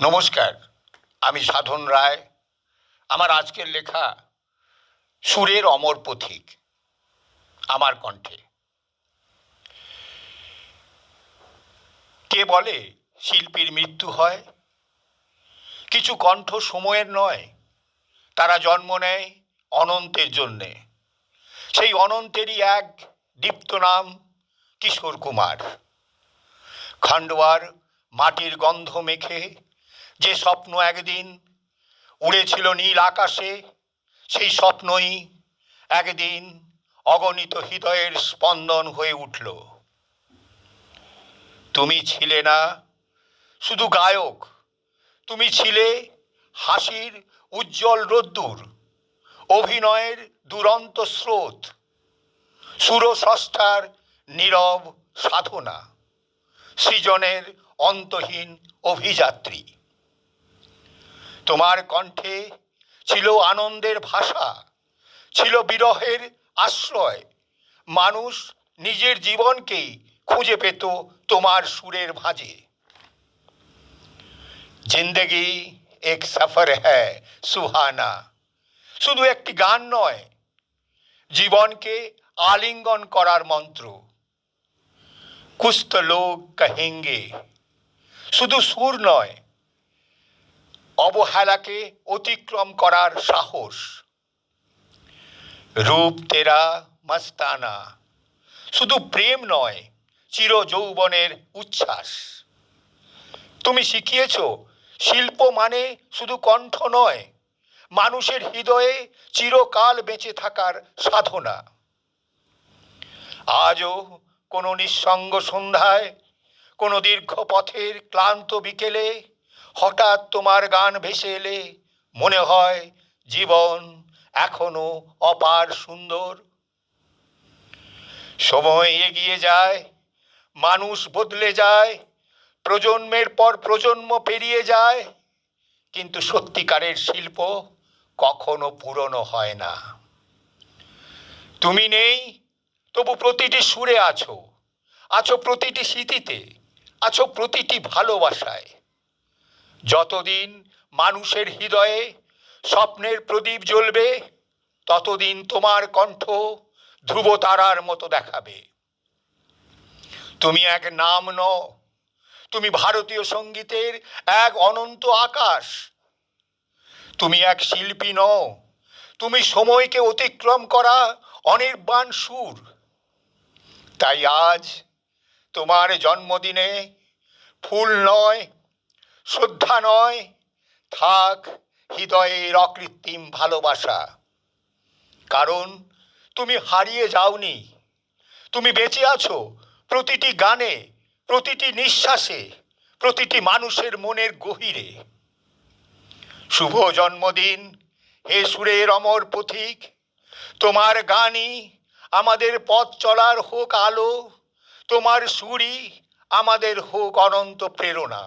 নমস্কার, আমি সাধন রায়। আমার আজকের লেখা সুরের অমর পথিক, আমার কণ্ঠে। কে বলে শিল্পীর মৃত্যু হয়? কিছু কণ্ঠ সময়ের নয়, তারা জন্ম নেয় অনন্তের জন্যে। সেই অনন্তেরই এক দীপ্ত নাম কিশোর কুমার। খান্ডোয়ার মাটির গন্ধ মেখে যে স্বপ্ন একদিন উড়েছিল নীল আকাশে, সেই স্বপ্নই একদিন অগণিত হৃদয়ের স্পন্দন হয়ে উঠল। তুমি ছিলে না শুধু গায়ক, তুমি ছিলে হাসির উজ্জ্বল রোদ্দুর, অভিনয়ের দুরন্ত স্রোত, সুরস্রষ্টার নীরব সাধনা, সৃজনের অন্তহীন অভিযাত্রী। তোমার কণ্ঠে ছিল আনন্দের ভাষা, ছিল বিরহের আশ্রয়। মানুষ নিজের জীবনকেই খুঁজে পেত তোমার সুরের ভাঁজে। জিন্দেগি এক সফর হ্যায় সুহানা শুধু একটি গান নয়, জীবনকে আলিঙ্গন করার মন্ত্র। কুছ তো লোগ কহেঙ্গে শুধু সুর নয়, অবহেলাকে অতিক্রম করার সাহস। রূপ তেরা মস্তানা শুধু প্রেম নয়, চির যৌবনের উচ্ছ্বাস। তুমি শিখিয়েছ শিল্প মানে শুধু কণ্ঠ নয়, মানুষের হৃদয়ে চিরকাল বেঁচে থাকার সাধনা। আজও কোনো নিঃসঙ্গ সন্ধ্যায়, কোনো দীর্ঘ পথের ক্লান্ত বিকেলে হঠাৎ তোমার গান ভেসে এলে মনে হয় জীবন এখনো অপার সুন্দর। সময় এগিয়ে যায়, মানুষ বদলে যায়, প্রজন্মের পর প্রজন্ম পেরিয়ে যায়, কিন্তু সত্যিকারের শিল্প কখনো পুরনো হয় না। তুমি নেই, তবু প্রতিটি সুরে আছো, আছো প্রতিটি স্মৃতিতে, আছো প্রতিটি ভালোবাসায়। যতদিন মানুষের হৃদয়ে স্বপ্নের প্রদীপ জ্বলবে, ততদিন তোমার কণ্ঠ ধ্রুবতারার মতো দেখাবে। তুমি এক নাম নও, তুমি ভারতীয় সঙ্গীতের এক অনন্ত আকাশ। তুমি এক শিল্পী নও, তুমি সময়কে অতিক্রম করা অনির্বাণ সুর। তাই আজ তোমার জন্মদিনে ফুল নয়, শ্রদ্ধা নয়, থাক হৃদয়ের অকৃত্রিম ভালোবাসা। কারণ তুমি হারিয়ে যাওনি, তুমি বেঁচে আছো প্রতিটি গানে, প্রতিটি নিঃশ্বাসে, প্রতিটি মানুষের মনের গভীরে। শুভ জন্মদিন হে সুরের অমর পথিক। তোমার গানই আমাদের পথ চলার হোক আলো, তোমার সুরই আমাদের হোক অনন্ত প্রেরণা।